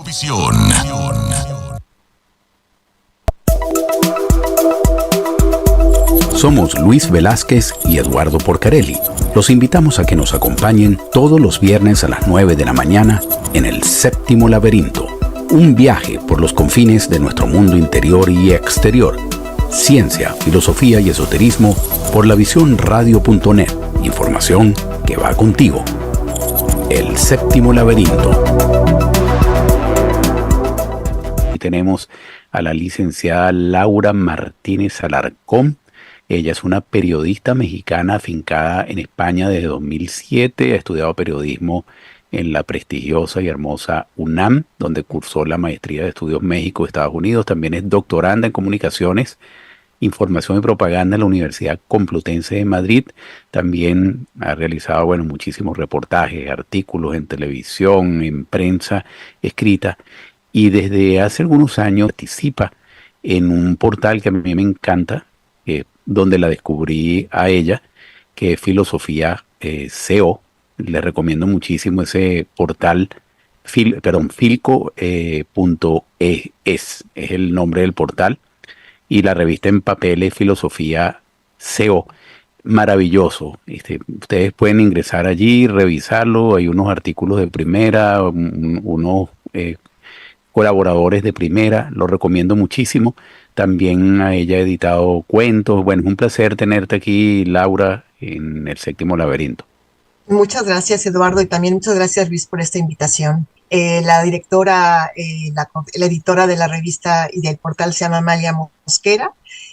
Visión. Somos Luis Velázquez y Eduardo Porcarelli. Los invitamos a que nos acompañen todos los viernes a las 9 de la mañana en El Séptimo Laberinto. Un viaje por los confines de nuestro mundo interior y exterior. Ciencia, filosofía y esoterismo por lavisiónradio.net. Información que va contigo. El Séptimo Laberinto. Y tenemos a la licenciada Laura Martínez Alarcón. Ella es una periodista mexicana afincada en España desde 2007. Ha estudiado periodismo en la prestigiosa y hermosa UNAM, donde cursó la maestría de Estudios México-Estados Unidos. También es doctoranda en Comunicaciones, Información y Propaganda en la Universidad Complutense de Madrid. También ha realizado, muchísimos reportajes, artículos en televisión, en prensa escrita. Y desde hace algunos años participa en un portal que a mí me encanta, donde la descubrí a ella, que es Filosofía SEO. Le recomiendo muchísimo ese portal, filco.es es el nombre del portal, y la revista en papel es Filosofía SEO. Maravilloso. Ustedes pueden ingresar allí, revisarlo. Hay unos artículos de primera, unos colaboradores de primera. Lo recomiendo muchísimo. También a ella ha editado cuentos. Bueno, es un placer tenerte aquí, Laura, en El Séptimo Laberinto. Muchas gracias, Eduardo, y también muchas gracias, Luis, por esta invitación. La editora de la revista y del portal se llama Amalia Mosquera,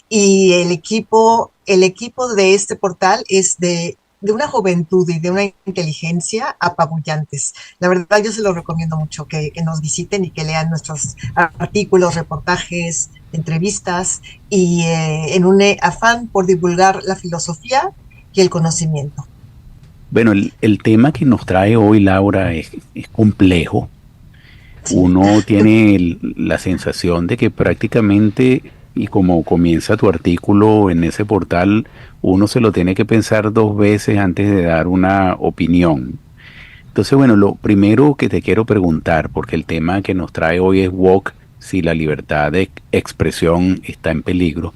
y el equipo de este portal es de una juventud y de una inteligencia apabullantes. La verdad, yo se los recomiendo mucho que nos visiten y que lean nuestros artículos, reportajes, entrevistas, y en un afán por divulgar la filosofía y el conocimiento. Bueno, el tema que nos trae hoy Laura es complejo. Sí. Uno tiene la sensación de que prácticamente, y como comienza tu artículo en ese portal, uno se lo tiene que pensar 2 veces antes de dar una opinión. Entonces, lo primero que te quiero preguntar, porque el tema que nos trae hoy es woke, si la libertad de expresión está en peligro.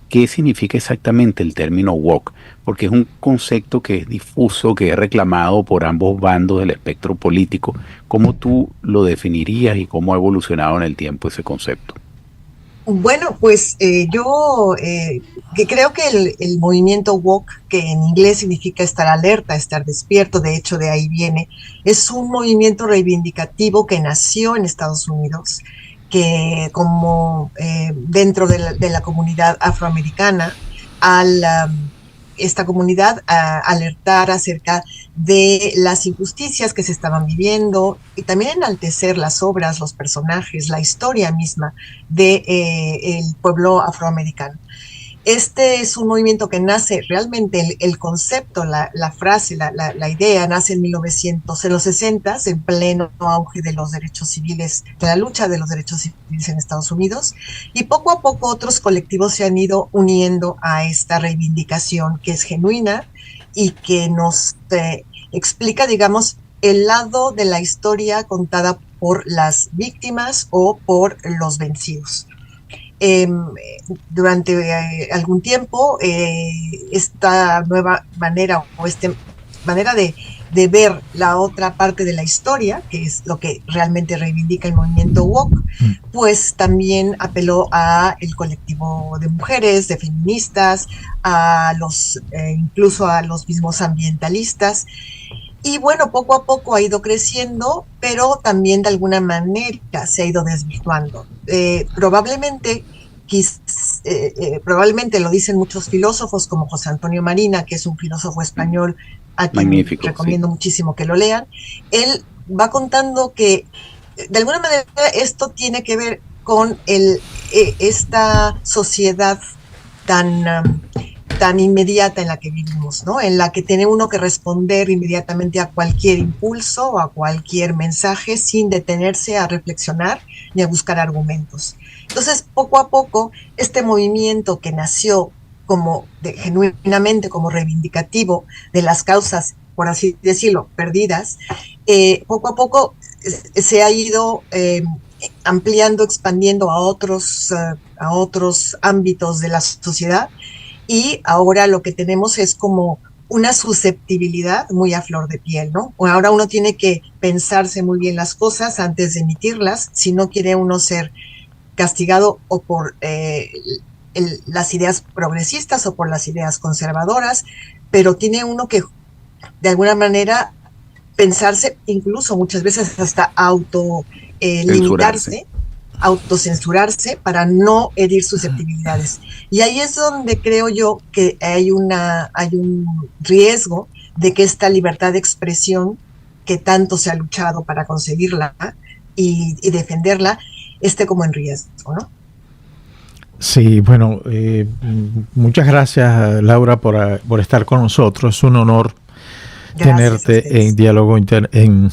¿Qué significa exactamente el término woke? Porque es un concepto que es difuso, que es reclamado por ambos bandos del espectro político. ¿Cómo tú lo definirías y cómo ha evolucionado en el tiempo ese concepto? Bueno, pues yo que creo que el movimiento woke, que en inglés significa estar alerta, estar despierto, de hecho de ahí viene, es un movimiento reivindicativo que nació en Estados Unidos, que como dentro de la comunidad afroamericana, esta comunidad a alertar acerca de las injusticias que se estaban viviendo y también enaltecer las obras, los personajes, la historia misma de el pueblo afroamericano. Este es un movimiento que nace realmente, el concepto, la frase, la idea nace en los 60, en pleno auge de los derechos civiles, de la lucha de los derechos civiles en Estados Unidos, y poco a poco otros colectivos se han ido uniendo a esta reivindicación que es genuina y que nos explica, digamos, el lado de la historia contada por las víctimas o por los vencidos. Durante algún tiempo esta nueva manera o esta manera de ver la otra parte de la historia, que es lo que realmente reivindica el movimiento woke, pues también apeló a el colectivo de mujeres, de feministas, incluso a los mismos ambientalistas. Y bueno, poco a poco ha ido creciendo, pero también de alguna manera se ha ido desvirtuando. Probablemente lo dicen muchos filósofos, como José Antonio Marina, que es un filósofo español a quien recomiendo muchísimo que lo lean. Él va contando que de alguna manera esto tiene que ver con esta sociedad tan inmediata en la que vivimos, ¿no? En la que tiene uno que responder inmediatamente a cualquier impulso o a cualquier mensaje sin detenerse a reflexionar ni a buscar argumentos. Entonces, poco a poco, este movimiento que nació genuinamente como reivindicativo de las causas por así decirlo, perdidas, poco a poco se ha ido ampliando, expandiendo a otros ámbitos de la sociedad, y ahora lo que tenemos es como una susceptibilidad muy a flor de piel, ¿no? Ahora uno tiene que pensarse muy bien las cosas antes de emitirlas, si no quiere uno ser castigado o por las ideas progresistas o por las ideas conservadoras, pero tiene uno que de alguna manera pensarse, incluso muchas veces hasta Censurarse. limitarse, autocensurarse para no herir susceptibilidades. Y ahí es donde creo yo que hay un riesgo de que esta libertad de expresión que tanto se ha luchado para conseguirla y defenderla esté como en riesgo, ¿no? Sí, bueno, muchas gracias, Laura, por estar con nosotros. Es un honor tenerte en diálogo en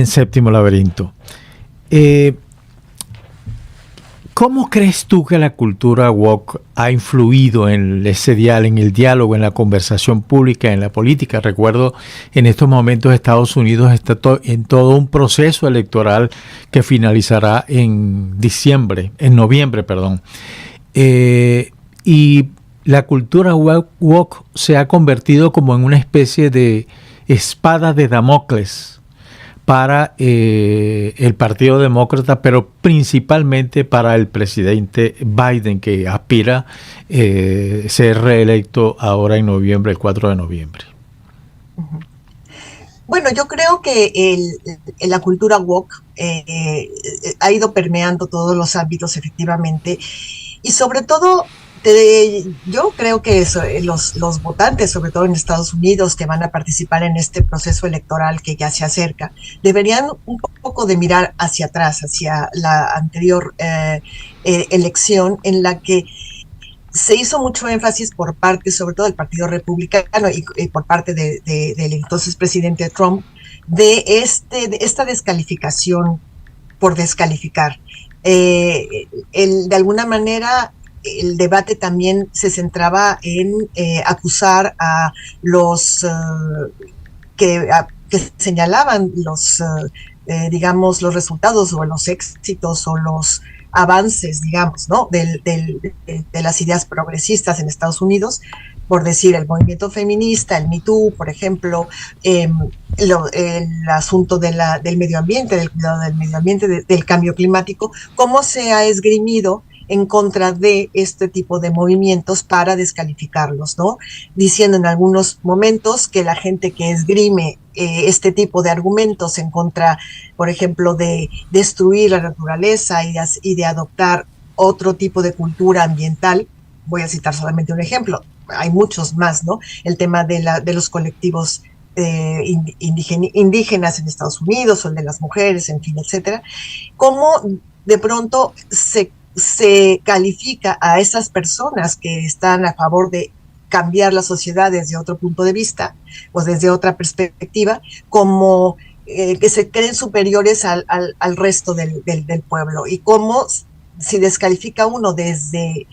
Séptimo Laberinto. ¿Cómo crees tú que la cultura woke ha influido en el diálogo, en la conversación pública, en la política? Recuerdo, en estos momentos Estados Unidos está en todo un proceso electoral que finalizará en noviembre. Y la cultura woke se ha convertido como en una especie de espada de Damocles para el Partido Demócrata, pero principalmente para el presidente Biden, que aspira ser reelecto ahora en noviembre, el 4 de noviembre. Bueno, yo creo que la cultura woke ha ido permeando todos los ámbitos, efectivamente, y sobre todo yo creo que los votantes, sobre todo en Estados Unidos, que van a participar en este proceso electoral que ya se acerca, deberían un poco de mirar hacia atrás, hacia la anterior elección, en la que se hizo mucho énfasis por parte, sobre todo del Partido Republicano y por parte del entonces presidente Trump, de esta descalificación por descalificar. De alguna manera, el debate también se centraba en acusar a los que señalaban digamos, los resultados o los éxitos o los avances, digamos, ¿no? de las ideas progresistas en Estados Unidos, por decir, el movimiento feminista, el Me Too, por ejemplo, el asunto del medio ambiente, del cuidado del medio ambiente, del cambio climático, cómo se ha esgrimido en contra de este tipo de movimientos para descalificarlos, ¿no? Diciendo en algunos momentos que la gente que esgrime este tipo de argumentos en contra, por ejemplo, de destruir la naturaleza y de adoptar otro tipo de cultura ambiental, voy a citar solamente un ejemplo, hay muchos más, ¿no? El tema de los colectivos indígenas en Estados Unidos, o el de las mujeres, en fin, etcétera, cómo de pronto se califica a esas personas que están a favor de cambiar la sociedad desde otro punto de vista o desde otra perspectiva, como que se creen superiores al resto del pueblo, y cómo si descalifica uno desde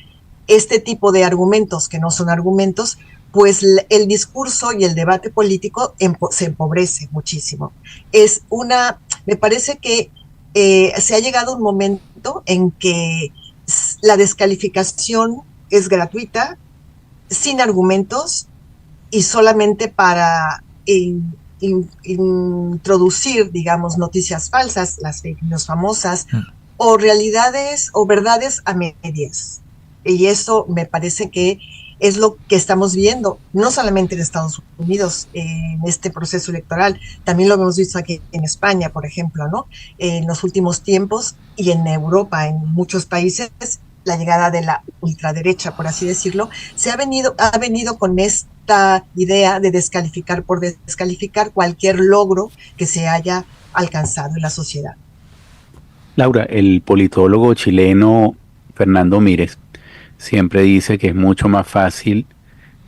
este tipo de argumentos que no son argumentos, pues el discurso y el debate político se empobrece muchísimo. Me parece que se ha llegado un momento en que la descalificación es gratuita, sin argumentos y solamente para introducir, digamos, noticias falsas, las fake news famosas, o realidades o verdades a medias. Y eso me parece que es lo que estamos viendo, no solamente en Estados Unidos, en este proceso electoral, también lo hemos visto aquí en España, por ejemplo, ¿no? En los últimos tiempos, y en Europa, en muchos países, la llegada de la ultraderecha, por así decirlo, ha venido con esta idea de descalificar por descalificar cualquier logro que se haya alcanzado en la sociedad. Laura, el politólogo chileno Fernando Mírez siempre dice que es mucho más fácil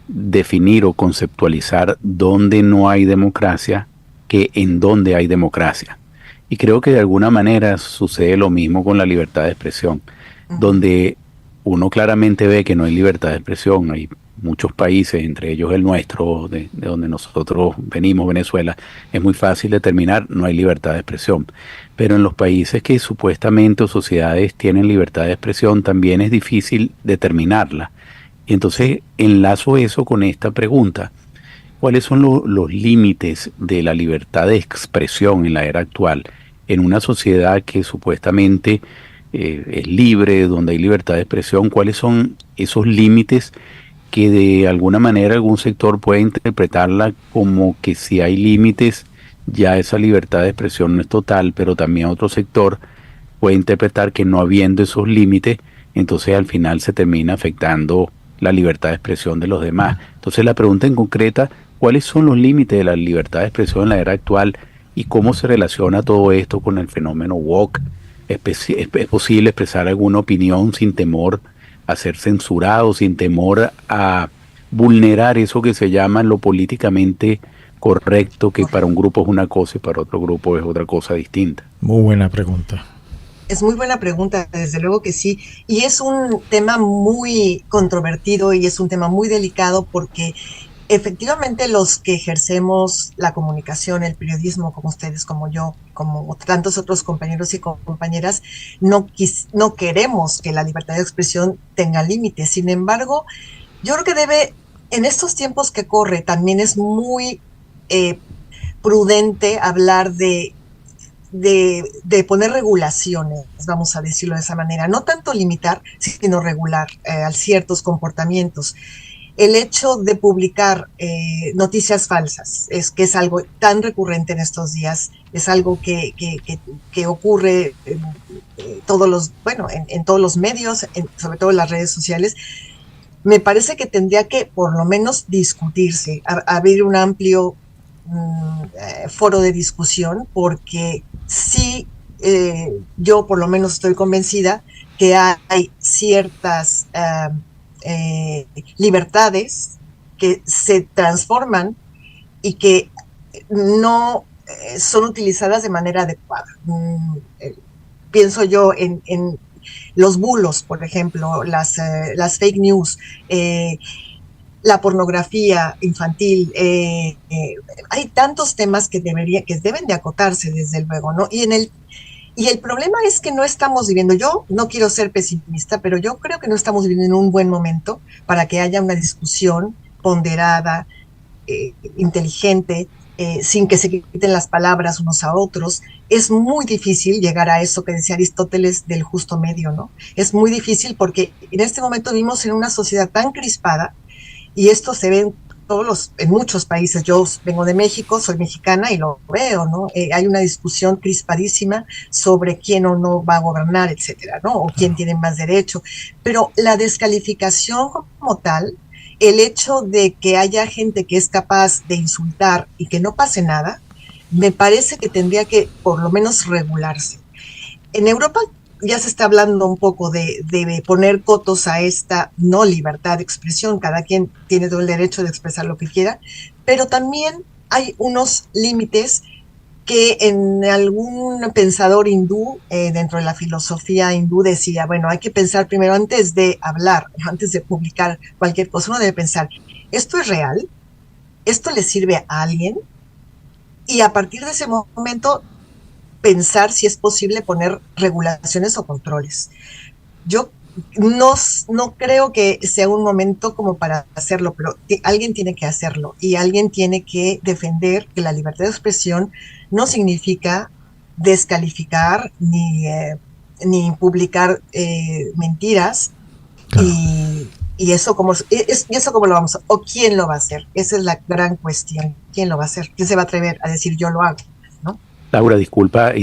definir o conceptualizar dónde no hay democracia que en dónde hay democracia. Y creo que de alguna manera sucede lo mismo con la libertad de expresión, donde uno claramente ve que no hay libertad de expresión, hay muchos países, entre ellos el nuestro, de donde nosotros venimos, Venezuela, es muy fácil determinar, no hay libertad de expresión. Pero en los países que supuestamente o sociedades tienen libertad de expresión, también es difícil determinarla. Y entonces enlazo eso con esta pregunta. ¿Cuáles son los límites de la libertad de expresión en la era actual, en una sociedad que supuestamente es libre, donde hay libertad de expresión? ¿Cuáles son esos límites que de alguna manera algún sector puede interpretarla como que si hay límites, ya esa libertad de expresión no es total, pero también otro sector puede interpretar que no habiendo esos límites, entonces al final se termina afectando la libertad de expresión de los demás? Entonces la pregunta en concreta: ¿cuáles son los límites de la libertad de expresión en la era actual y cómo se relaciona todo esto con el fenómeno woke? ¿Es posible expresar alguna opinión sin temor a ser censurado, sin temor a vulnerar eso que se llama lo políticamente correcto, que para un grupo es una cosa y para otro grupo es otra cosa distinta? Muy buena pregunta. Es muy buena pregunta, desde luego que sí. Y es un tema muy controvertido y es un tema muy delicado porque efectivamente los que ejercemos la comunicación, el periodismo, como ustedes, como yo, como tantos otros compañeros y compañeras, no queremos que la libertad de expresión tenga límites. Sin embargo, yo creo que en estos tiempos que corre, también es muy prudente hablar de poner regulaciones, vamos a decirlo de esa manera, no tanto limitar, sino regular a ciertos comportamientos. El hecho de publicar noticias falsas es algo tan recurrente en estos días, es algo que ocurre en todos los medios, sobre todo en las redes sociales. Me parece que tendría que por lo menos discutirse, abrir un amplio foro de discusión, porque sí, yo por lo menos estoy convencida que hay ciertas libertades que se transforman y que no son utilizadas de manera adecuada. Pienso yo en los bulos, por ejemplo, las fake news, la pornografía infantil, hay tantos temas que deben de acotarse, desde luego, ¿no? Y el problema es que no estamos viviendo, yo no quiero ser pesimista, pero yo creo que no estamos viviendo en un buen momento para que haya una discusión ponderada, inteligente, sin que se quiten las palabras unos a otros. Es muy difícil llegar a eso que decía Aristóteles del justo medio, ¿no? Es muy difícil porque en este momento vivimos en una sociedad tan crispada, y esto se ve en muchos países. Yo vengo de México, soy mexicana y lo veo, ¿no? Hay una discusión crispadísima sobre quién o no va a gobernar, etcétera, ¿no? O quién tiene más derecho. Pero la descalificación como tal, el hecho de que haya gente que es capaz de insultar y que no pase nada, me parece que tendría que por lo menos regularse. En Europa ya se está hablando un poco de poner cotos a esta no libertad de expresión. Cada quien tiene todo el derecho de expresar lo que quiera, pero también hay unos límites que en algún pensador hindú, dentro de la filosofía hindú, decía, bueno, hay que pensar primero antes de hablar, antes de publicar cualquier cosa. Uno debe pensar, ¿esto es real? ¿Esto le sirve a alguien? Y a partir de ese momento pensar si es posible poner regulaciones o controles. Yo no creo que sea un momento como para hacerlo, pero alguien tiene que hacerlo y alguien tiene que defender que la libertad de expresión no significa descalificar ni publicar mentiras. Claro. Y eso cómo lo vamos a, o quién lo va a hacer. Esa es la gran cuestión. ¿Quién lo va a hacer? ¿Quién se va a atrever a decir yo lo hago? ¿No? Laura, disculpa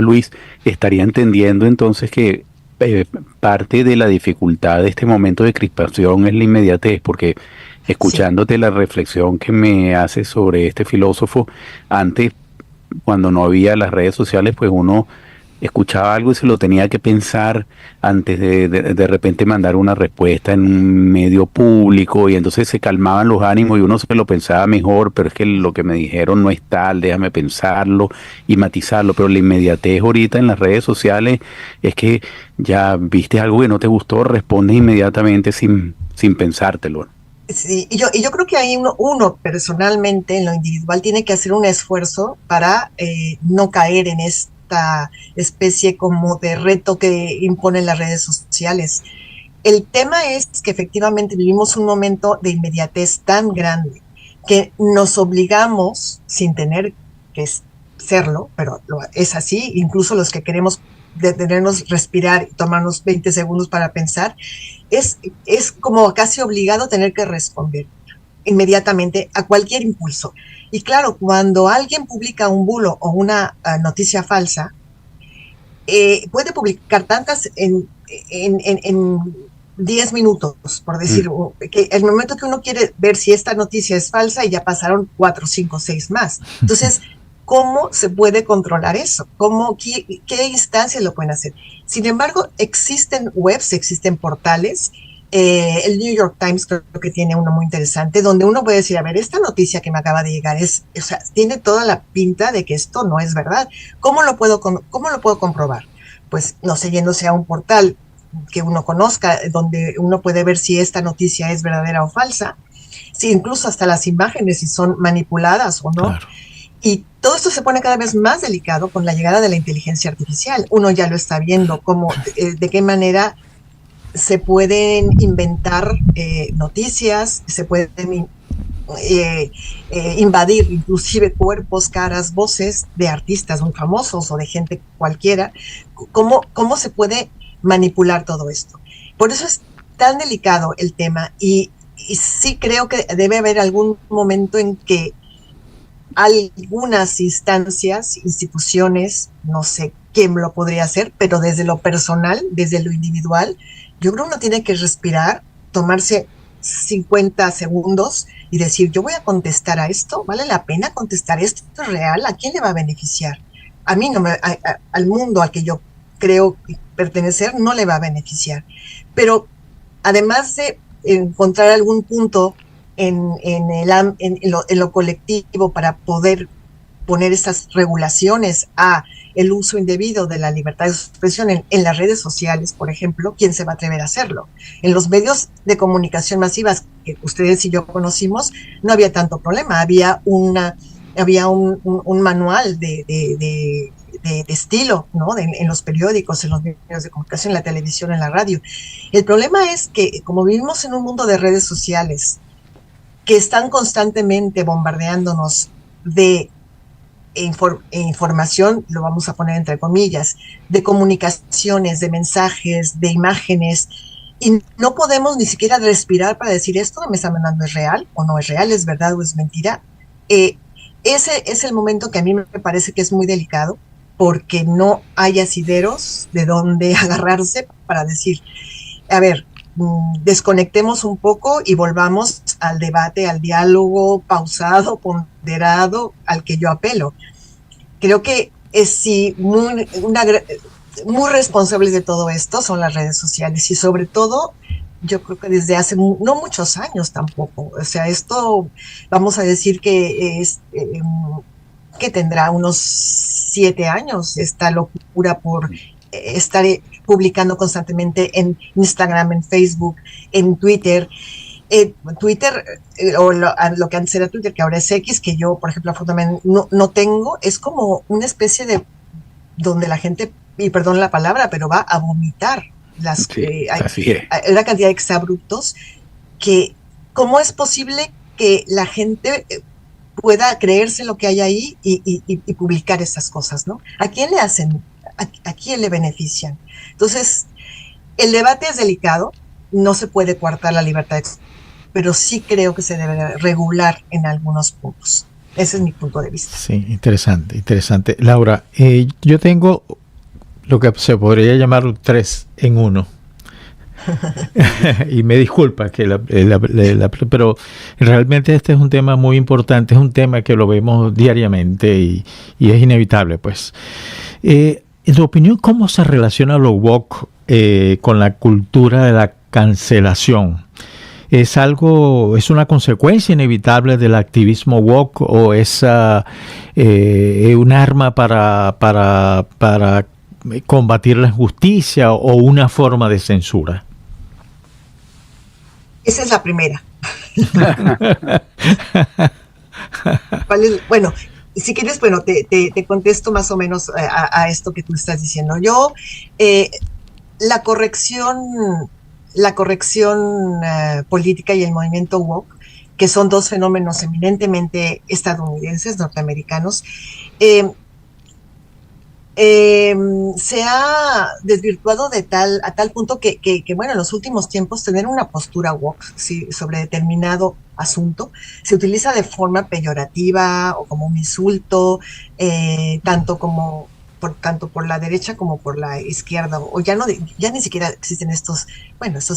Luis, estaría entendiendo entonces que parte de la dificultad de este momento de crispación es la inmediatez, porque escuchándote la reflexión que me haces sobre este filósofo, antes, cuando no había las redes sociales, pues uno escuchaba algo y se lo tenía que pensar antes de repente mandar una respuesta en un medio público, y entonces se calmaban los ánimos y uno se lo pensaba mejor, pero es que lo que me dijeron no es tal, déjame pensarlo y matizarlo. Pero la inmediatez ahorita en las redes sociales es que ya viste algo que no te gustó, respondes inmediatamente sin pensártelo. Sí, y yo creo que ahí uno personalmente, en lo individual, tiene que hacer un esfuerzo para no caer en esta especie como de reto que imponen las redes sociales. El tema es que efectivamente vivimos un momento de inmediatez tan grande que nos obligamos, sin tener que serlo, pero es así, incluso los que queremos detenernos, respirar y tomarnos 20 segundos para pensar, es como casi obligado tener que responder inmediatamente a cualquier impulso. Y claro, cuando alguien publica un bulo o una noticia falsa, puede publicar tantas en 10 minutos, por decir, que el momento que uno quiere ver si esta noticia es falsa y ya pasaron 4, 5, 6 más. Entonces, ¿cómo se puede controlar eso? ¿Qué instancias lo pueden hacer? Sin embargo, existen webs, existen portales. El New York Times creo que tiene uno muy interesante, donde uno puede decir, a ver, esta noticia que me acaba de llegar o sea, tiene toda la pinta de que esto no es verdad. ¿Cómo lo puedo comprobar? Pues, no sé, yéndose a un portal que uno conozca, donde uno puede ver si esta noticia es verdadera o falsa, si incluso hasta las imágenes, si son manipuladas o no. Claro. Y todo esto se pone cada vez más delicado con la llegada de la inteligencia artificial. Uno ya lo está viendo, de qué manera se pueden inventar noticias, se pueden invadir inclusive cuerpos, caras, voces de artistas muy famosos o de gente cualquiera. ¿Cómo se puede manipular todo esto? Por eso es tan delicado el tema, y sí creo que debe haber algún momento en que algunas instancias, instituciones, no sé quién lo podría hacer, pero desde lo personal, desde lo individual, yo creo que uno tiene que respirar, tomarse 50 segundos y decir, yo voy a contestar a esto, ¿vale la pena contestar esto? ¿Esto es real? ¿A quién le va a beneficiar? A mí no al mundo al que yo creo pertenecer no le va a beneficiar. Pero además de encontrar algún punto en lo colectivo para poder poner estas regulaciones a el uso indebido de la libertad de expresión en las redes sociales, por ejemplo, ¿quién se va a atrever a hacerlo? En los medios de comunicación masivas que ustedes y yo conocimos, no había tanto problema, había un manual de estilo, ¿no? En los periódicos, en los medios de comunicación, en la televisión, en la radio. El problema es que, como vivimos en un mundo de redes sociales que están constantemente bombardeándonos de información, lo vamos a poner entre comillas, de comunicaciones, de mensajes, de imágenes, y no podemos ni siquiera respirar para decir, esto que me está mandando es real o no es real, es verdad o es mentira. Ese es el momento que a mí me parece que es muy delicado, porque no hay asideros de donde agarrarse para decir, a ver, desconectemos un poco y volvamos al debate, al diálogo pausado, ponderado, al que yo apelo. Creo que sí, muy responsables de todo esto son las redes sociales, y sobre todo yo creo que desde hace no muchos años tampoco. O sea, esto vamos a decir que es que tendrá unos 7 años, esta locura por estar publicando constantemente en Instagram, en Facebook, en Twitter. O lo que antes era Twitter, que ahora es X, que yo, por ejemplo, no tengo, es como una especie de donde la gente, y perdón la palabra, pero va a vomitar hay una cantidad de exabruptos que, ¿cómo es posible que la gente pueda creerse lo que hay ahí y publicar esas cosas, ¿no? ¿A quién le hacen? ¿A quién le benefician? Entonces, el debate es delicado, no se puede coartar la libertad, pero sí creo que se debe regular en algunos puntos. Ese es mi punto de vista. Sí, interesante, interesante. Laura, yo tengo lo que se podría llamar un 3 en 1. Y me disculpa que pero realmente este es un tema muy importante, es un tema que lo vemos diariamente y es inevitable, pues. En tu opinión, ¿cómo se relaciona lo woke con la cultura de la cancelación? ¿Es una consecuencia inevitable del activismo woke, o es un arma para combatir la injusticia, o una forma de censura? Esa es la primera. Bueno, si quieres, bueno, te contesto más o menos a esto que tú estás diciendo. Yo, la corrección, la corrección política y el movimiento woke, que son dos fenómenos eminentemente estadounidenses, norteamericanos, eh, se ha desvirtuado a tal punto bueno, en los últimos tiempos tener una postura woke, sí, sobre determinado asunto se utiliza de forma peyorativa o como un insulto, tanto por la derecha como por la izquierda, o ya no, ya ni siquiera existen estos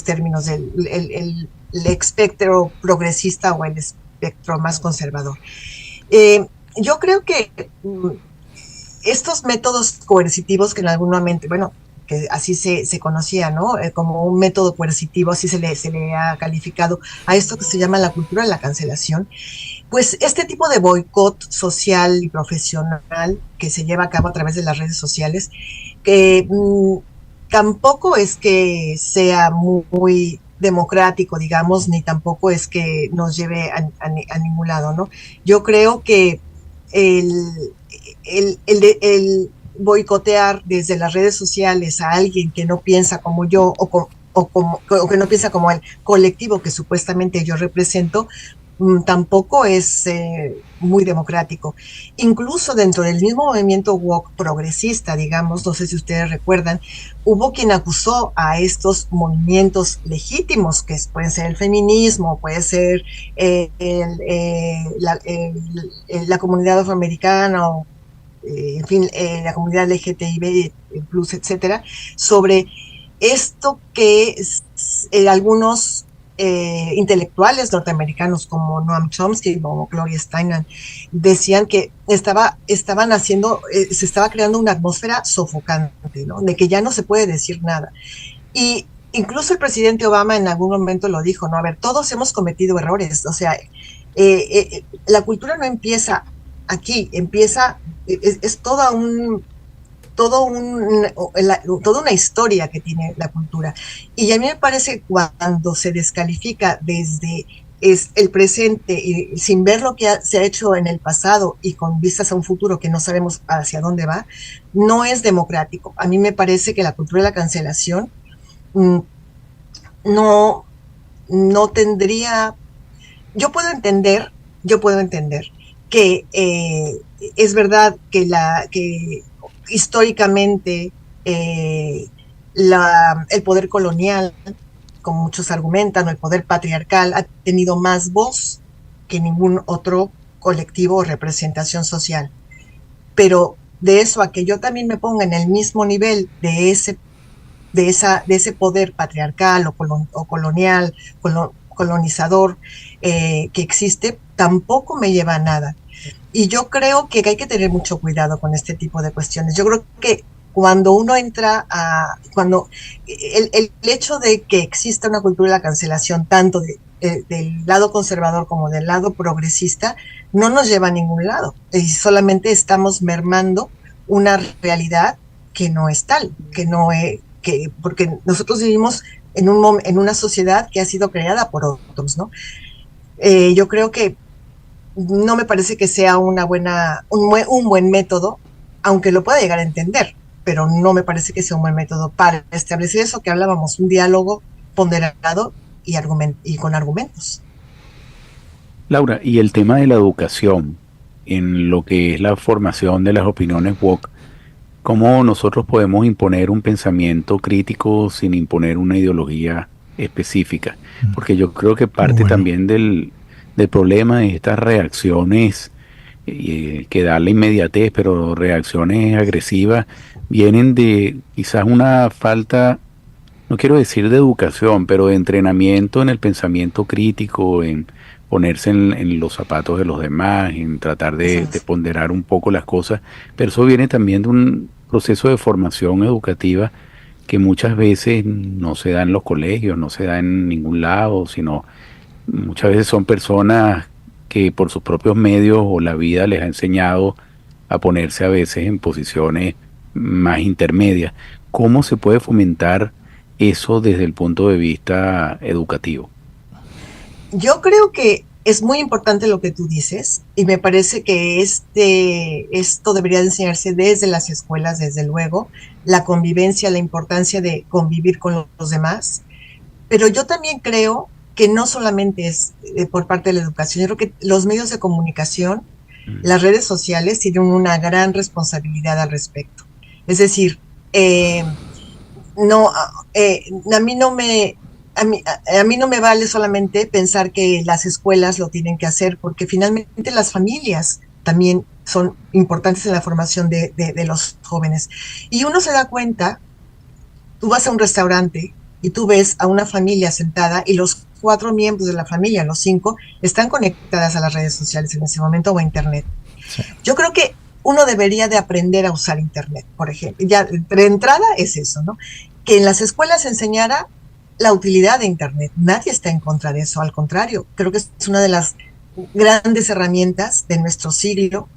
términos el espectro progresista o el espectro más conservador. Yo creo que estos métodos coercitivos que en algún momento, bueno, que así se conocía, ¿no? Como un método coercitivo, así se le ha calificado a esto que se llama la cultura de la cancelación. Pues este tipo de boicot social y profesional que se lleva a cabo a través de las redes sociales, que tampoco es que sea muy democrático, digamos, ni tampoco es que nos lleve a ningún lado, ¿no? Yo creo que el, el boicotear desde las redes sociales a alguien que no piensa como yo o que no piensa como el colectivo que supuestamente yo represento, tampoco es muy democrático. Incluso dentro del mismo movimiento woke progresista, digamos, no sé si ustedes recuerdan, hubo quien acusó a estos movimientos legítimos, que pueden ser el feminismo, puede ser la comunidad afroamericana o en fin, la comunidad LGTB+, etcétera, sobre esto que algunos intelectuales norteamericanos como Noam Chomsky, como Gloria Steinem, decían que estaban haciendo, se estaba creando una atmósfera sofocante, ¿no? De que ya no se puede decir nada. Y incluso el presidente Obama en algún momento lo dijo, ¿no? A ver, todos hemos cometido errores, o sea, la cultura no empieza aquí, es toda una historia que tiene la cultura. Y a mí me parece que cuando se descalifica desde el presente y sin ver lo que se ha hecho en el pasado y con vistas a un futuro que no sabemos hacia dónde va, no es democrático. A mí me parece que la cultura de la cancelación no, no tendría, yo puedo entender que es verdad que históricamente el poder colonial, como muchos argumentan, o el poder patriarcal ha tenido más voz que ningún otro colectivo o representación social. Pero de eso a que yo también me ponga en el mismo nivel de ese poder patriarcal o colonial, colonizador que existe, tampoco me lleva a nada. Y yo creo que hay que tener mucho cuidado con este tipo de cuestiones. Yo creo que cuando uno entra cuando el hecho de que exista una cultura de la cancelación, tanto del lado conservador como del lado progresista, no nos lleva a ningún lado. Y solamente estamos mermando una realidad que no es tal, porque nosotros vivimos en una sociedad que ha sido creada por otros, ¿no? Yo creo que no me parece que sea un buen método, aunque lo pueda llegar a entender, pero no me parece que sea un buen método para establecer eso que hablábamos, un diálogo ponderado y con argumentos. Laura, y el tema de la educación en lo que es la formación de las opiniones woke, ¿cómo nosotros podemos imponer un pensamiento crítico sin imponer una ideología específica? Porque yo creo que parte también del problema de estas reacciones que da la inmediatez, pero reacciones agresivas, vienen de quizás una falta, no quiero decir de educación, pero de entrenamiento en el pensamiento crítico, en ponerse en los zapatos de los demás, en tratar de ponderar un poco las cosas, pero eso viene también de un proceso de formación educativa que muchas veces no se da en los colegios, no se da en ningún lado, sino muchas veces son personas que por sus propios medios o la vida les ha enseñado a ponerse a veces en posiciones más intermedias. ¿Cómo se puede fomentar eso desde el punto de vista educativo? Yo creo que es muy importante lo que tú dices y me parece que esto debería de enseñarse desde las escuelas, desde luego, la convivencia, la importancia de convivir con los demás, pero yo también creo que no solamente es por parte de la educación, yo creo que los medios de comunicación, las redes sociales tienen una gran responsabilidad al respecto. Es decir, eh, no, a mí no me, a mí no me vale solamente pensar que las escuelas lo tienen que hacer, porque finalmente las familias también son importantes en la formación de los jóvenes. Y uno se da cuenta, tú vas a un restaurante y tú ves a una familia sentada y los 4 miembros de la familia, los 5, están conectadas a las redes sociales en ese momento o a Internet. Sí. Yo creo que uno debería de aprender a usar Internet, por ejemplo. Ya de entrada es eso, ¿no? Que en las escuelas se enseñara la utilidad de Internet. Nadie está en contra de eso, al contrario. Creo que es una de las grandes herramientas de nuestro siglo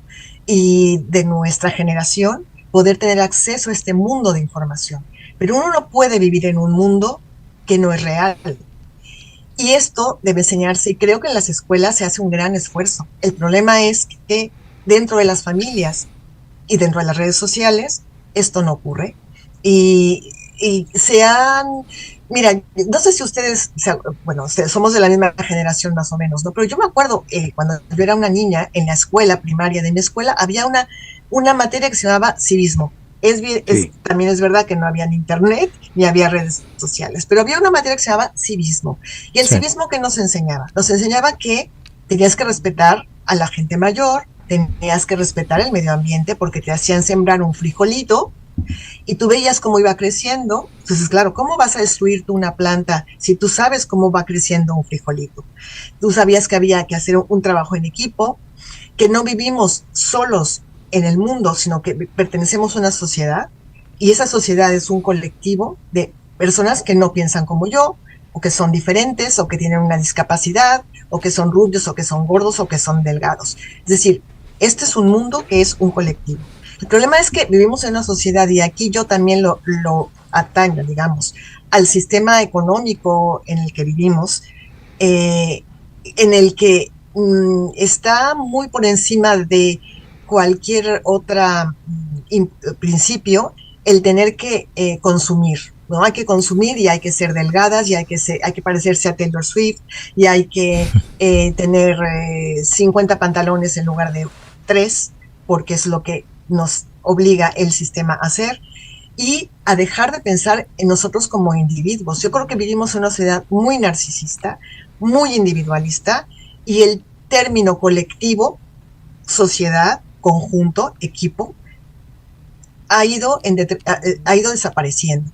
y de nuestra generación, poder tener acceso a este mundo de información. Pero uno no puede vivir en un mundo que no es real. Y esto debe enseñarse, y creo que en las escuelas se hace un gran esfuerzo. El problema es que dentro de las familias y dentro de las redes sociales, esto no ocurre. Y mira, no sé si ustedes, bueno, somos de la misma generación más o menos, ¿no? Pero yo me acuerdo cuando yo era una niña, en la escuela primaria de mi escuela, había una materia que se llamaba civismo. También es verdad que no había ni internet ni había redes sociales, pero había una materia que se llamaba civismo. Y el civismo, ¿qué nos enseñaba? Nos enseñaba que tenías que respetar a la gente mayor, tenías que respetar el medio ambiente porque te hacían sembrar un frijolito y tú veías cómo iba creciendo. Entonces, claro, ¿cómo vas a destruir tú una planta si tú sabes cómo va creciendo un frijolito? Tú sabías que había que hacer un trabajo en equipo, que no vivimos solos en el mundo, sino que pertenecemos a una sociedad, y esa sociedad es un colectivo de personas que no piensan como yo, o que son diferentes, o que tienen una discapacidad, o que son rubios, o que son gordos, o que son delgados. Es decir, este es un mundo que es un colectivo. El problema es que vivimos en una sociedad, y aquí yo también lo ataño, digamos, al sistema económico en el que vivimos, en el que está muy por encima de cualquier otro principio el tener que consumir, ¿no? Hay que consumir y hay que ser delgadas y hay que parecerse a Taylor Swift y hay que tener 50 pantalones en lugar de 3, porque es lo que nos obliga el sistema a hacer, y a dejar de pensar en nosotros como individuos. Yo creo que vivimos en una sociedad muy narcisista, muy individualista, y el término colectivo, sociedad, conjunto, equipo, ha ido desapareciendo.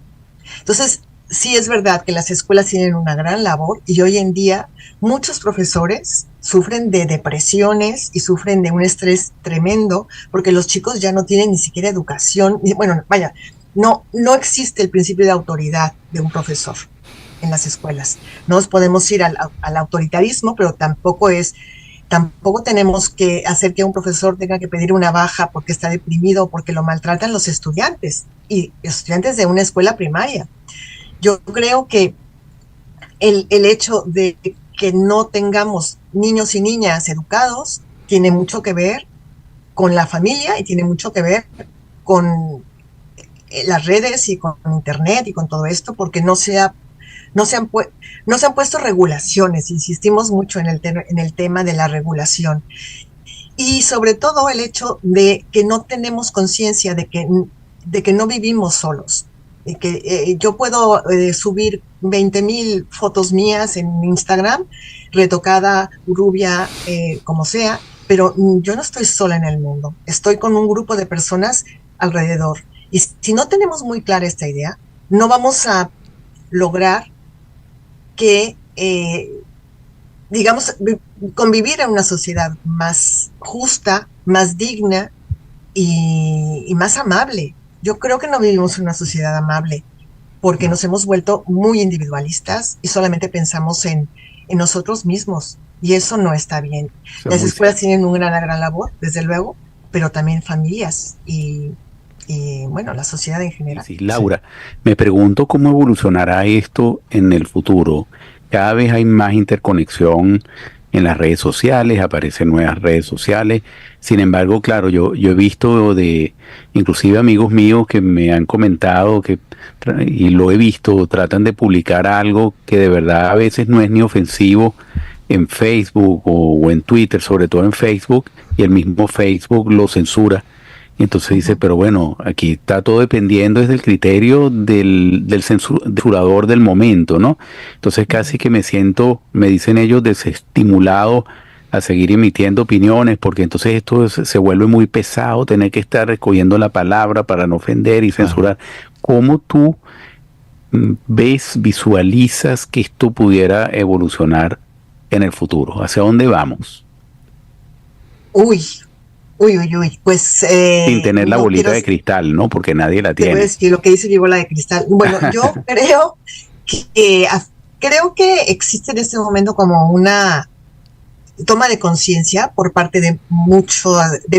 Entonces, sí es verdad que las escuelas tienen una gran labor, y hoy en día muchos profesores sufren de depresiones y sufren de un estrés tremendo, porque los chicos ya no tienen ni siquiera educación. Bueno, vaya, no existe el principio de autoridad de un profesor en las escuelas. No nos podemos ir al autoritarismo, pero tampoco tenemos que hacer que un profesor tenga que pedir una baja porque está deprimido o porque lo maltratan los estudiantes, y estudiantes de una escuela primaria. Yo creo que el hecho de que no tengamos niños y niñas educados tiene mucho que ver con la familia y tiene mucho que ver con las redes y con Internet y con todo esto, porque no se han puesto regulaciones. Insistimos mucho en el tema de la regulación. Y sobre todo el hecho de que no tenemos conciencia de que no vivimos solos. Que yo puedo subir 20,000 fotos mías en Instagram, retocada, rubia, como sea, pero yo no estoy sola en el mundo. Estoy con un grupo de personas alrededor. Y si no tenemos muy clara esta idea, no vamos a lograr que, digamos, convivir en una sociedad más justa, más digna y más amable. Yo creo que no vivimos en una sociedad amable porque nos hemos vuelto muy individualistas y solamente pensamos en nosotros mismos, y eso no está bien. Las escuelas tienen una gran labor, desde luego, pero también familias y bueno, la sociedad en general. Sí, Laura, me pregunto cómo evolucionará esto en el futuro. Cada vez hay más interconexión en las redes sociales, aparecen nuevas redes sociales. Sin embargo, claro, yo he visto inclusive amigos míos que me han comentado y lo he visto, tratan de publicar algo que de verdad a veces no es ni ofensivo en Facebook o en Twitter, sobre todo en Facebook, y el mismo Facebook lo censura. Y entonces dice, pero bueno, aquí está todo dependiendo desde el criterio del censurador del momento, ¿no? Entonces casi que me siento, me dicen ellos, desestimulado a seguir emitiendo opiniones, porque entonces esto se vuelve muy pesado, tener que estar escogiendo la palabra para no ofender y censurar. ¿Cómo tú visualizas que esto pudiera evolucionar en el futuro? ¿Hacia dónde vamos? Uy, pues Sin tener la no bolita quiero, de cristal, ¿no? Porque nadie la te voy a tiene. decir lo que dice mi bola de cristal. Bueno, yo creo que existe en este momento como una toma de conciencia por parte de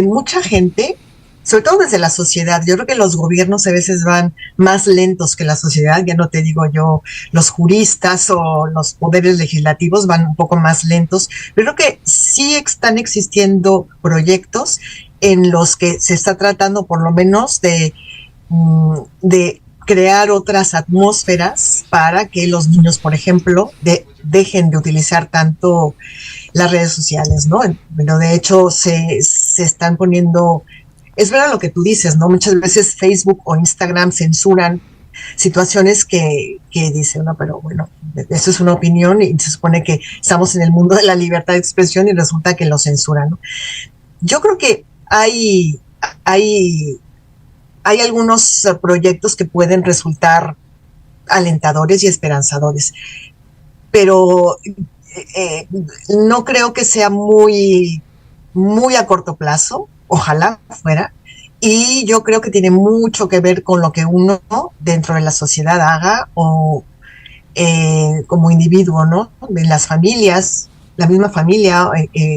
mucha gente, sobre todo desde la sociedad. Yo creo que los gobiernos a veces van más lentos que la sociedad, ya no te digo yo, los juristas o los poderes legislativos van un poco más lentos, pero creo que sí están existiendo proyectos en los que se está tratando por lo menos de crear otras atmósferas para que los niños, por ejemplo, dejen de utilizar tanto las redes sociales, ¿no? Pero de hecho se están poniendo, es verdad lo que tú dices, ¿no? Muchas veces Facebook o Instagram censuran situaciones que dicen, no, pero bueno, eso es una opinión y se supone que estamos en el mundo de la libertad de expresión y resulta que lo censuran, ¿no? Yo creo que hay algunos proyectos que pueden resultar alentadores y esperanzadores, pero no creo que sea muy a corto plazo, ojalá fuera, y yo creo que tiene mucho que ver con lo que uno dentro de la sociedad haga o como individuo, ¿no? En las familias, la misma familia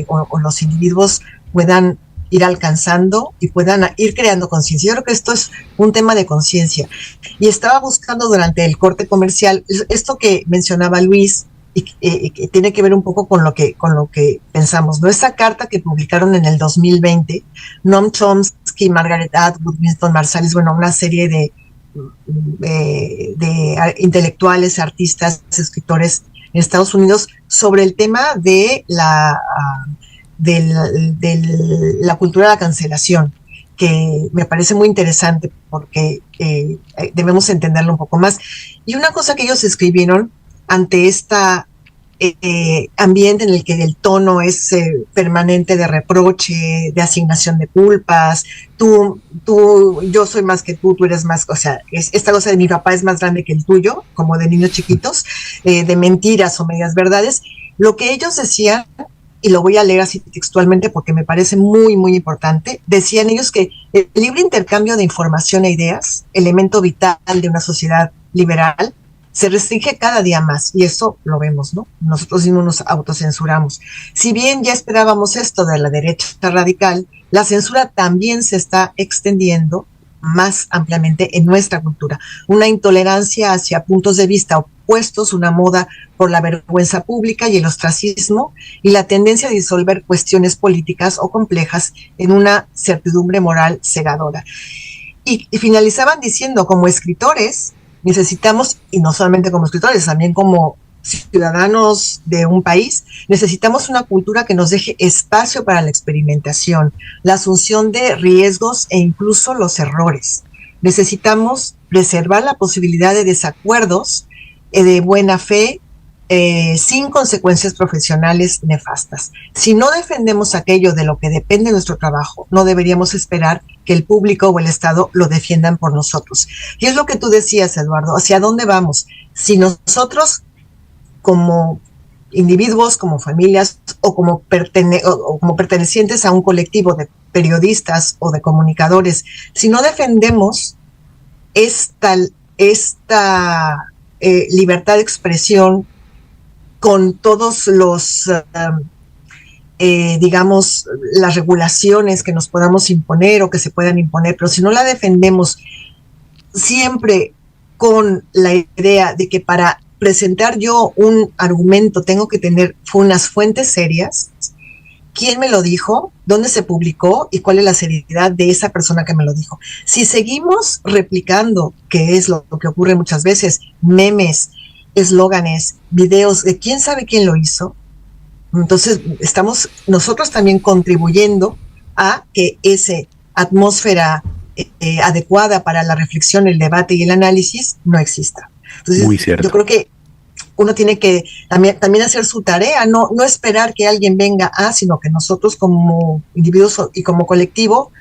o los individuos puedan ir alcanzando y puedan ir creando conciencia. Yo creo que esto es un tema de conciencia. Y estaba buscando durante el corte comercial esto que mencionaba Luis, y que tiene que ver un poco con lo que pensamos, ¿no? Esa carta que publicaron en el 2020, Noam Chomsky, Margaret Atwood, Winston Marsalis, bueno, una serie de intelectuales, artistas, escritores en Estados Unidos sobre el tema de la cultura de la cancelación, que me parece muy interesante porque debemos entenderlo un poco más. Y una cosa que ellos escribieron ante esta ambiente en el que el tono es permanente de reproche, de asignación de culpas, yo soy más que tú eres más, o sea, esta cosa de mi papá es más grande que el tuyo, como de niños chiquitos, de mentiras o medias verdades. Lo que ellos decían, y lo voy a leer así textualmente porque me parece muy, muy importante, decían ellos que el libre intercambio de información e ideas, elemento vital de una sociedad liberal, se restringe cada día más, y eso lo vemos, ¿no? Nosotros mismos nos autocensuramos. Si bien ya esperábamos esto de la derecha radical, la censura también se está extendiendo más ampliamente en nuestra cultura. Una intolerancia hacia puntos de vista opuestos, una moda por la vergüenza pública y el ostracismo, y la tendencia a disolver cuestiones políticas o complejas en una certidumbre moral cegadora. Y finalizaban diciendo, como escritores, necesitamos, y no solamente como escritores, también como ciudadanos de un país, necesitamos una cultura que nos deje espacio para la experimentación, la asunción de riesgos e incluso los errores. Necesitamos preservar la posibilidad de desacuerdos de buena fe, sin consecuencias profesionales nefastas. Si no defendemos aquello de lo que depende nuestro trabajo, no deberíamos esperar que el público o el Estado lo defiendan por nosotros. Y es lo que tú decías, Eduardo, ¿hacia dónde vamos? Si nosotros, como individuos, como familias o como pertenecientes a un colectivo de periodistas o de comunicadores, si no defendemos esta libertad de expresión con todos los, digamos, las regulaciones que nos podamos imponer o que se puedan imponer, pero si no la defendemos siempre con la idea de que para presentar yo un argumento tengo que tener unas fuentes serias, quién me lo dijo, dónde se publicó y cuál es la seriedad de esa persona que me lo dijo. Si seguimos replicando, que es lo que ocurre muchas veces, memes, eslóganes, videos de quién sabe quién lo hizo, entonces estamos nosotros también contribuyendo a que esa atmósfera adecuada para la reflexión, el debate y el análisis no exista. Entonces, muy cierto. Yo creo que uno tiene que también hacer su tarea, no esperar que alguien venga sino que nosotros como individuos y como colectivo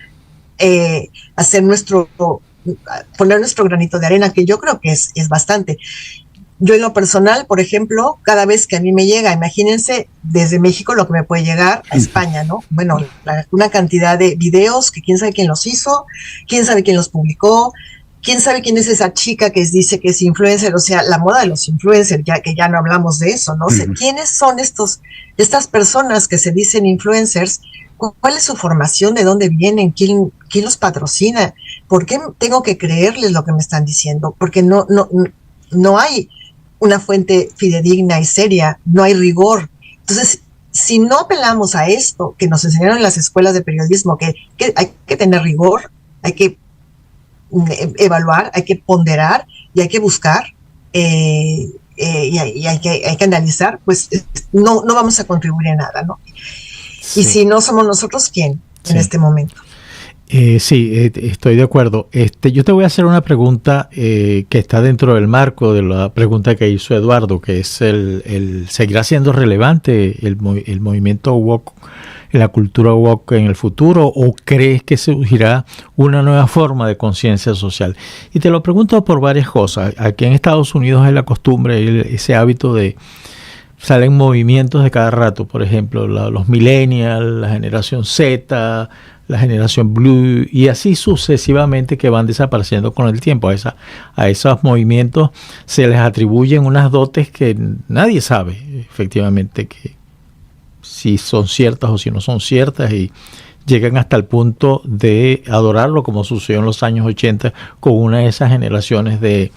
poner nuestro granito de arena, que yo creo que es bastante. Yo en lo personal, por ejemplo, cada vez que a mí me llega, imagínense desde México lo que me puede llegar a España, ¿no? Bueno, una cantidad de videos que quién sabe quién los hizo, quién sabe quién los publicó, quién sabe quién es esa chica que dice que es influencer, o sea, la moda de los influencers, ya que ya no hablamos de eso, ¿no? O sea, ¿quiénes son estas personas que se dicen influencers? ¿Cuál es su formación? ¿De dónde vienen? ¿Quién los patrocina? ¿Por qué tengo que creerles lo que me están diciendo? Porque no hay una fuente fidedigna y seria, no hay rigor. Entonces, si no apelamos a esto que nos enseñaron en las escuelas de periodismo, que hay que tener rigor, hay que evaluar, hay que ponderar y hay que buscar y hay que analizar, pues no vamos a contribuir en nada, ¿no? Sí. Y si no somos nosotros, ¿quién en este momento? Sí, estoy de acuerdo. Yo te voy a hacer una pregunta que está dentro del marco de la pregunta que hizo Eduardo, que es el ¿seguirá siendo relevante el movimiento woke, la cultura woke en el futuro, o crees que surgirá una nueva forma de conciencia social? Y te lo pregunto por varias cosas. Aquí en Estados Unidos hay la costumbre, ese hábito de salen movimientos de cada rato, por ejemplo, los millennials, la generación Z, la generación Blue, y así sucesivamente, que van desapareciendo con el tiempo. A esos movimientos se les atribuyen unas dotes que nadie sabe efectivamente que si son ciertas o si no son ciertas, y llegan hasta el punto de adorarlo, como sucedió en los años 80 con una de esas generaciones de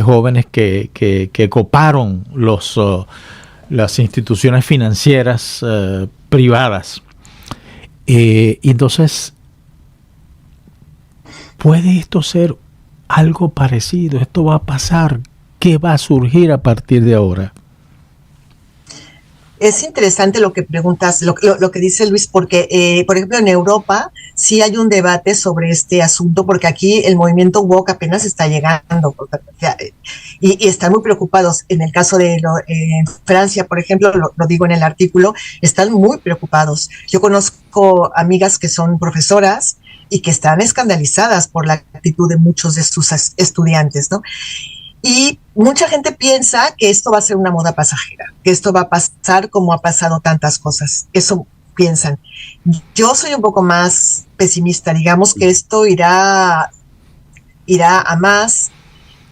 jóvenes que coparon las instituciones financieras privadas. Entonces, ¿puede esto ser algo parecido? ¿Esto va a pasar? ¿Qué va a surgir a partir de ahora? Es interesante lo que preguntas, lo que dice Luis, porque, por ejemplo, en Europa sí hay un debate sobre este asunto, porque aquí el movimiento woke apenas está llegando y están muy preocupados. En el caso de en Francia, por ejemplo, lo digo en el artículo, están muy preocupados. Yo conozco amigas que son profesoras y que están escandalizadas por la actitud de muchos de sus estudiantes, ¿no? Y mucha gente piensa que esto va a ser una moda pasajera, que esto va a pasar como ha pasado tantas cosas. Eso piensan. Yo soy un poco más pesimista, digamos que esto irá a más.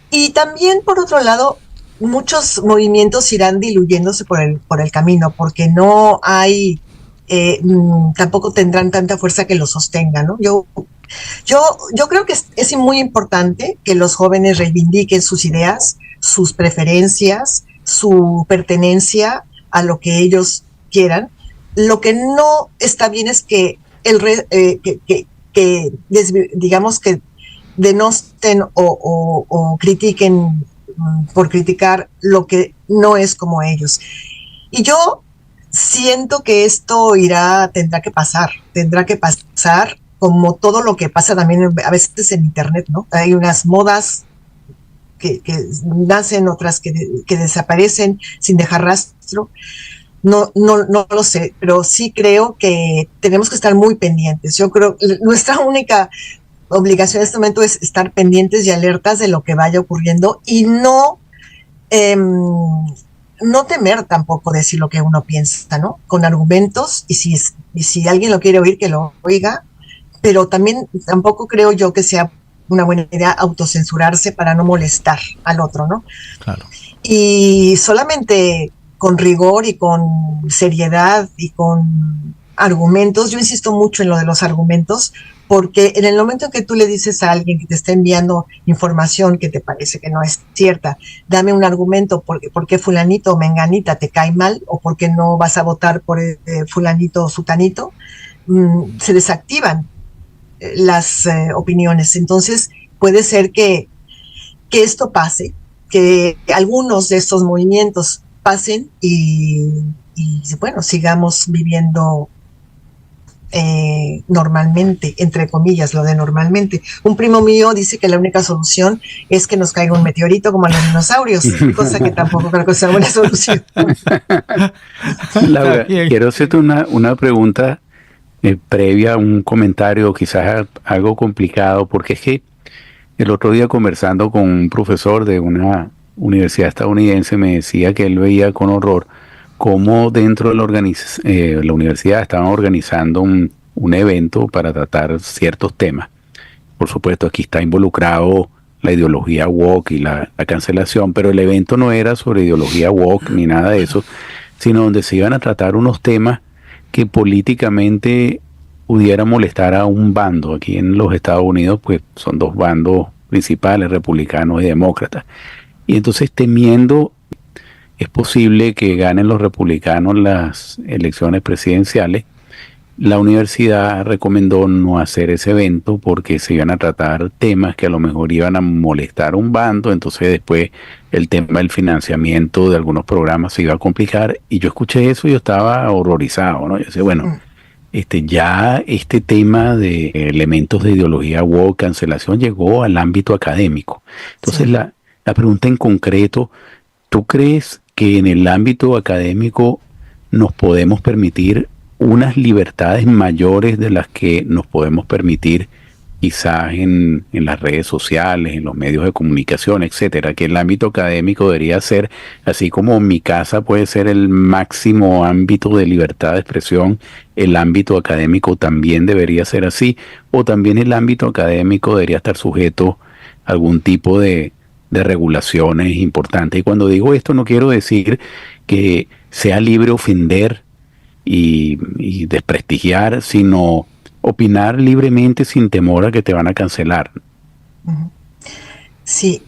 Y también, por otro lado, muchos movimientos irán diluyéndose por el camino, porque no hay, tampoco tendrán tanta fuerza que lo sostenga, ¿no? Yo creo que es muy importante que los jóvenes reivindiquen sus ideas, sus preferencias, su pertenencia a lo que ellos quieran. Lo que no está bien es que digamos que denosten o critiquen por criticar lo que no es como ellos. Y yo siento que esto tendrá que pasar como todo lo que pasa también a veces en internet, ¿no? Hay unas modas que nacen, otras que desaparecen sin dejar rastro. No lo sé, pero sí creo que tenemos que estar muy pendientes. Yo creo que nuestra única obligación en este momento es estar pendientes y alertas de lo que vaya ocurriendo y no temer tampoco decir lo que uno piensa, ¿no? Con argumentos, y si alguien lo quiere oír, que lo oiga, pero también tampoco creo yo que sea una buena idea autocensurarse para no molestar al otro, ¿no? Claro. Y solamente con rigor y con seriedad y con argumentos. Yo insisto mucho en lo de los argumentos, porque en el momento en que tú le dices a alguien que te está enviando información que te parece que no es cierta, dame un argumento por qué fulanito o menganita te cae mal, o por qué no vas a votar por fulanito o sutanito, se desactivan las opinioes. Entonces puede ser que esto pase, que algunos de estos movimientos pasen y bueno, sigamos viviendo normalmente, entre comillas, lo de normalmente. Un primo mío dice que la única solución es que nos caiga un meteorito como a los dinosaurios, cosa que tampoco creo que sea una solución. Laura, quiero hacerte una pregunta previa a un comentario, quizás algo complicado, porque es que el otro día, conversando con un profesor de una universidad estadounidense, me decía que él veía con horror cómo dentro de la universidad estaban organizando un evento para tratar ciertos temas. Por supuesto, aquí está involucrado la ideología woke y la cancelación, pero el evento no era sobre ideología woke ni nada de eso, sino donde se iban a tratar unos temas que políticamente pudiera molestar a un bando. Aquí en los Estados Unidos pues son dos bandos principales, republicanos y demócratas. Y entonces, temiendo, es posible que ganen los republicanos las elecciones presidenciales, la universidad recomendó no hacer ese evento porque se iban a tratar temas que a lo mejor iban a molestar a un bando. Entonces después el tema del financiamiento de algunos programas se iba a complicar, y yo escuché eso y yo estaba horrorizado, ¿no? Yo decía, bueno, ya este tema de elementos de ideología woke, cancelación, llegó al ámbito académico. Entonces sí. La pregunta en concreto, ¿tú crees que en el ámbito académico nos podemos permitir unas libertades mayores de las que nos podemos permitir quizás en las redes sociales, en los medios de comunicación, etcétera? Que el ámbito académico debería ser, así como mi casa puede ser el máximo ámbito de libertad de expresión, el ámbito académico también debería ser así, o también el ámbito académico debería estar sujeto a algún tipo de regulaciones importantes. Y cuando digo esto, no quiero decir que sea libre ofender y desprestigiar, sino opinar libremente sin temor a que te van a cancelar. Sí,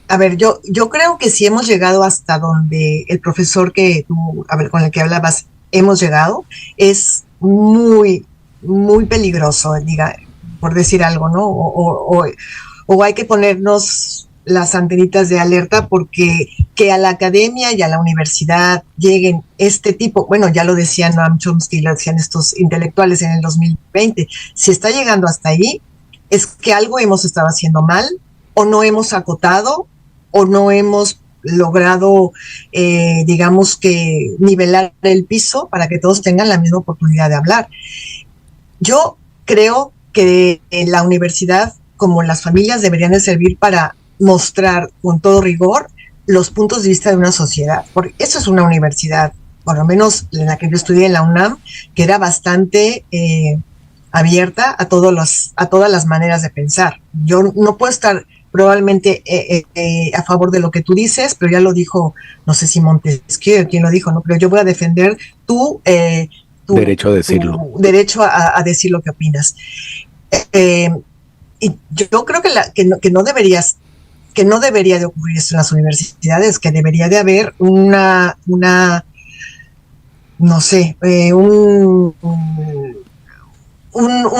a ver, yo creo que si hemos llegado hasta donde el profesor que tú, con el que hablabas, hemos llegado, es muy, muy peligroso, diga, por decir algo, ¿no? O hay que ponernos las antenitas de alerta, porque que a la academia y a la universidad lleguen este tipo, bueno, ya lo decía Noam Chomsky, lo decían estos intelectuales en el 2020, si está llegando hasta ahí, es que algo hemos estado haciendo mal, o no hemos acotado, o no hemos logrado, digamos que nivelar el piso para que todos tengan la misma oportunidad de hablar. Yo creo que la universidad, como las familias, deberían de servir para mostrar con todo rigor los puntos de vista de una sociedad, porque eso es una universidad, por lo menos en la que yo estudié, en la UNAM, que era bastante abierta a todas las maneras de pensar. Yo no puedo estar probablemente a favor de lo que tú dices, pero ya lo dijo, no sé si Montesquieu, quién lo dijo, ¿no? Pero yo voy a defender tu derecho a decirlo. Tu derecho a decir lo que opinas. Y yo creo que no debería de ocurrir esto en las universidades, que debería de haber un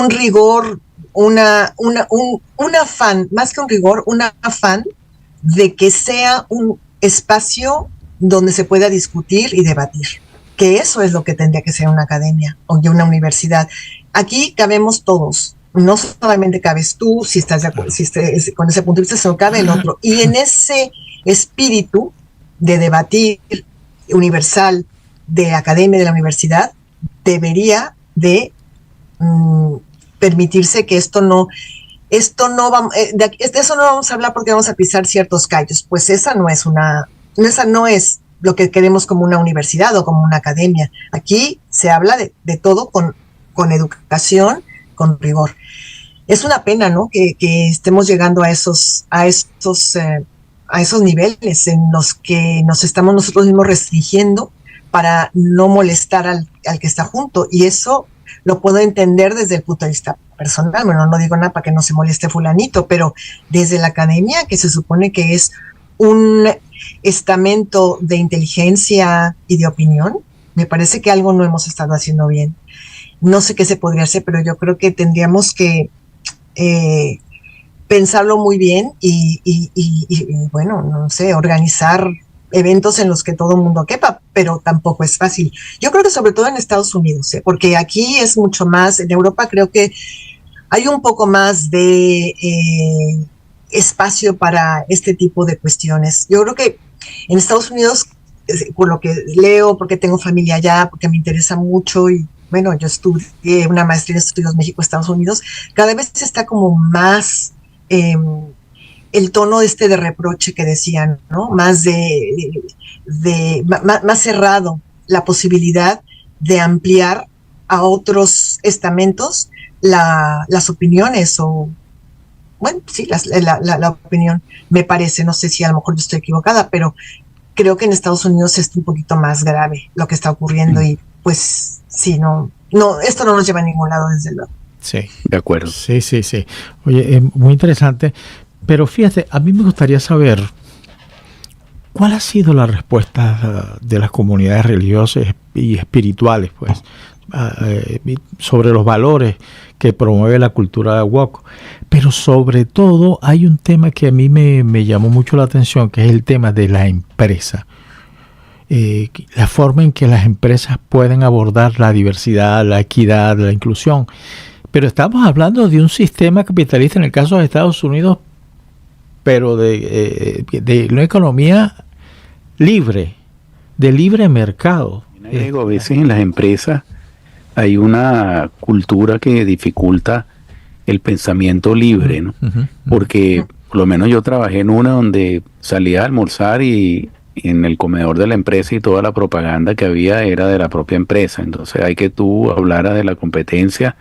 rigor, un afán, más que un rigor, un afán de que sea un espacio donde se pueda discutir y debatir, que eso es lo que tendría que ser una academia o una universidad. Aquí cabemos todos. No solamente cabes tú, si estás de acuerdo, si con ese punto de vista, sino cabe el otro. Y en ese espíritu de debatir universal de la academia, de la universidad, debería de permitirse que de eso no vamos a hablar porque vamos a pisar ciertos callos. Pues esa no es lo que queremos como una universidad o como una academia. Aquí se habla de todo con educación, con rigor. Es una pena, ¿no? Que estemos llegando a esos niveles en los que nos estamos nosotros mismos restringiendo para no molestar al que está junto. Y eso, lo puedo entender desde el punto de vista personal. Bueno, no digo nada para que no se moleste fulanito, pero desde la academia, que se supone que es un estamento de inteligencia y de opinión, me parece que algo no hemos estado haciendo bien. No sé qué se podría hacer, pero yo creo que tendríamos que pensarlo muy bien y bueno, no sé, organizar eventos en los que todo el mundo quepa, pero tampoco es fácil. Yo creo que sobre todo en Estados Unidos, porque aquí es mucho más, en Europa creo que hay un poco más de espacio para este tipo de cuestiones. Yo creo que en Estados Unidos, por lo que leo, porque tengo familia allá, porque me interesa mucho y bueno, yo estudié una maestría en estudios México-Estados Unidos, cada vez está como más el tono de reproche que decían, ¿no? Más más cerrado la posibilidad de ampliar a otros estamentos las opiniones o, bueno, sí, la opinión, me parece, no sé si a lo mejor yo estoy equivocada, pero creo que en Estados Unidos es un poquito más grave lo que está ocurriendo y pues sí, no, esto no nos lleva a ningún lado, desde luego. Sí, de acuerdo. Sí. Oye, muy interesante. Pero fíjate, a mí me gustaría saber cuál ha sido la respuesta de las comunidades religiosas y espirituales, pues, sobre los valores que promueve la cultura woke. Pero sobre todo hay un tema que a mí me llamó mucho la atención, que es el tema de la empresa. La forma en que las empresas pueden abordar la diversidad, la equidad, la inclusión. Pero estamos hablando de un sistema capitalista, en el caso de Estados Unidos, pero de una economía libre, de libre mercado. A veces en las empresas hay una cultura que dificulta el pensamiento libre, ¿no? Porque por lo menos yo trabajé en una donde salía a almorzar y en el comedor de la empresa y toda la propaganda que había era de la propia empresa. Entonces hay que tú hablaras de la competencia,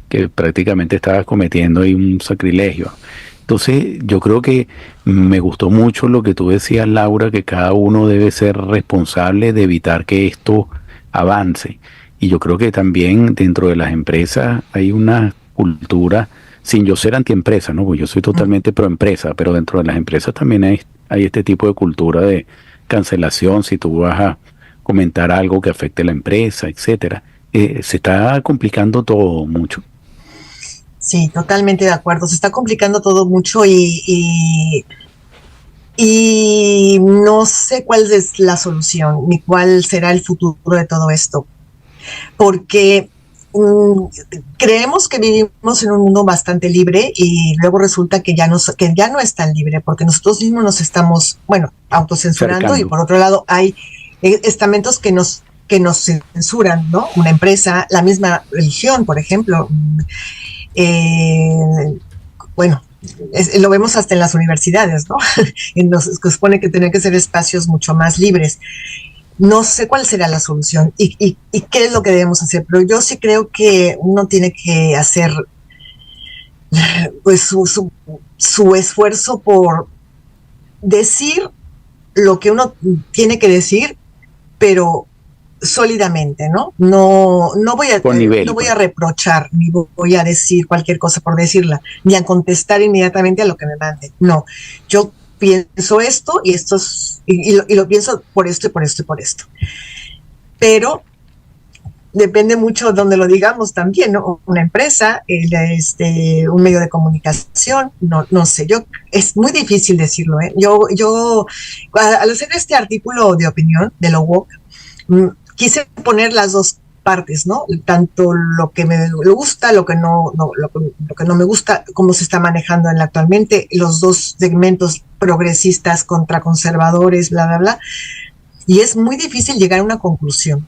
que prácticamente estabas cometiendo ahí un sacrilegio. Entonces yo creo que me gustó mucho lo que tú decías, Laura, que cada uno debe ser responsable de evitar que esto avance. Y yo creo que también dentro de las empresas hay una cultura, sin yo ser antiempresa, ¿no? Porque yo soy totalmente proempresa, pero dentro de las empresas también hay este tipo de cultura de cancelación si tú vas a comentar algo que afecte a la empresa, etcétera. Se está complicando todo mucho. Sí, totalmente de acuerdo. Se está complicando todo mucho y no sé cuál es la solución ni cuál será el futuro de todo esto. Porque creemos que vivimos en un mundo bastante libre y luego resulta que ya no es tan libre, porque nosotros mismos nos estamos, bueno, autocensurando. Cercando. Y por otro lado hay estamentos que nos censuran, ¿no? Una empresa, la misma religión, por ejemplo. Bueno, lo vemos hasta en las universidades, ¿no? Se supone que tienen que ser espacios mucho más libres. No sé cuál será la solución y qué es lo que debemos hacer, pero yo sí creo que uno tiene que hacer pues su esfuerzo por decir lo que uno tiene que decir, pero sólidamente, ¿no? No voy a reprochar, ni voy a decir cualquier cosa por decirla, ni a contestar inmediatamente a lo que me manden. No, yo pienso esto y y lo pienso por esto y por esto y por esto. Pero depende mucho de donde lo digamos también, ¿no? Una empresa, un medio de comunicación, no sé, es muy difícil decirlo, ¿eh? Yo al hacer este artículo de opinión de lo woke, quise poner las dos partes, ¿no? Tanto lo que me gusta, lo que no me gusta, cómo se está manejando actualmente, los dos segmentos progresistas contra conservadores, bla, bla, bla. Y es muy difícil llegar a una conclusión,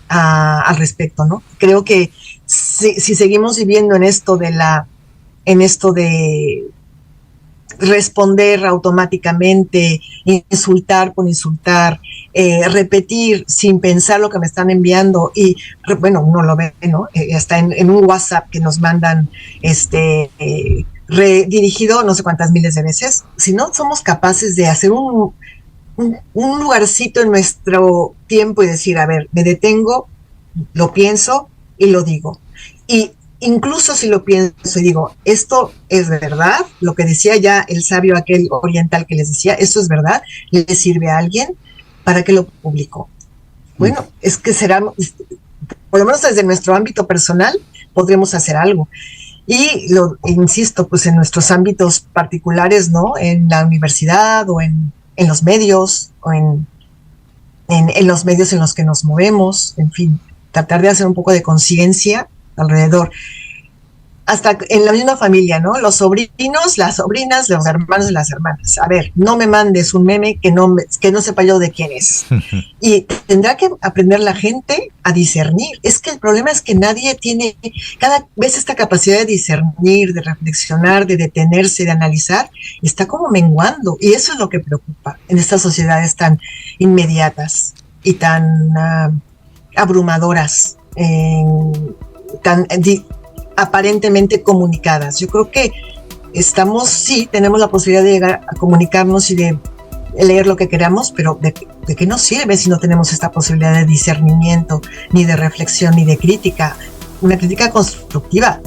al respecto, ¿no? Creo que si seguimos viviendo en esto de responder automáticamente, insultar por insultar, repetir sin pensar lo que me están enviando y, bueno, uno lo ve, ¿no? Hasta en un WhatsApp que nos mandan redirigido no sé cuántas miles de veces. Si no somos capaces de hacer un lugarcito en nuestro tiempo y decir, a ver, me detengo, lo pienso y lo digo. Y incluso si lo pienso y digo, esto es verdad, lo que decía ya el sabio aquel oriental que les decía, esto es verdad, le sirve a alguien, ¿para qué lo publicó? Bueno, es que será, por lo menos desde nuestro ámbito personal, podremos hacer algo. Y lo insisto, pues en nuestros ámbitos particulares, ¿no? En la universidad o en los medios o en los medios en los que nos movemos, en fin, tratar de hacer un poco de conciencia alrededor. Hasta en la misma familia, ¿no? Los sobrinos, las sobrinas, los hermanos y las hermanas. A ver, no me mandes un meme que no sepa yo de quién es. Y tendrá que aprender la gente a discernir. Es que el problema es que nadie tiene cada vez esta capacidad de discernir, de reflexionar, de detenerse, de analizar, está como menguando. Y eso es lo que preocupa en estas sociedades tan inmediatas y tan abrumadoras, aparentemente comunicadas. Yo creo que tenemos la posibilidad de llegar a comunicarnos y de leer lo que queramos, pero ¿de qué nos sirve si no tenemos esta posibilidad de discernimiento, ni de reflexión, ni de crítica? Una crítica constructiva.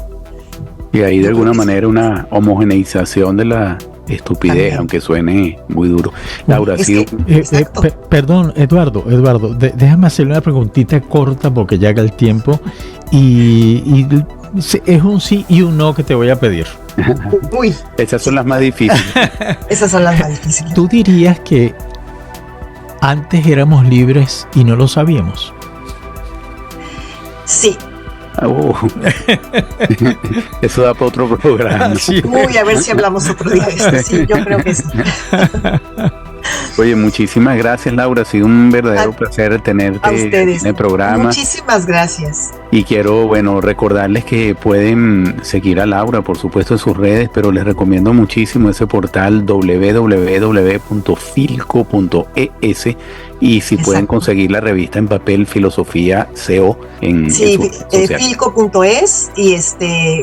Y ahí de alguna manera una homogeneización de la estupidez, también, aunque suene muy duro. Laura, perdón, Eduardo, déjame hacerle una preguntita corta porque llega el tiempo y es un sí y un no que te voy a pedir. Uy. Esas son las más difíciles. Esas son las más difíciles. ¿Tú dirías que antes éramos libres y no lo sabíamos? Sí. Eso da para otro programa. Sí. Uy, a ver si hablamos otro día de esto. Sí, yo creo que sí. Oye, muchísimas gracias, Laura. Ha sido un verdadero placer tenerte en el programa. Muchísimas gracias. Y quiero, recordarles que pueden seguir a Laura, por supuesto, en sus redes, pero les recomiendo muchísimo ese portal www.filco.es y si pueden conseguir la revista en papel Filosofía CO en filco.es y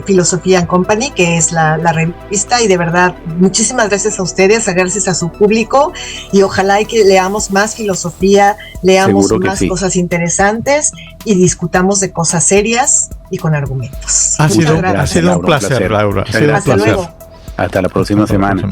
Filosofía Company, que es la revista, y de verdad, muchísimas gracias a ustedes, gracias a su público, y ojalá y que leamos más filosofía, leamos más cosas interesantes y discutamos de cosas serias y con argumentos. Ha sido un placer, Laura. Hasta luego. Hasta la próxima semana.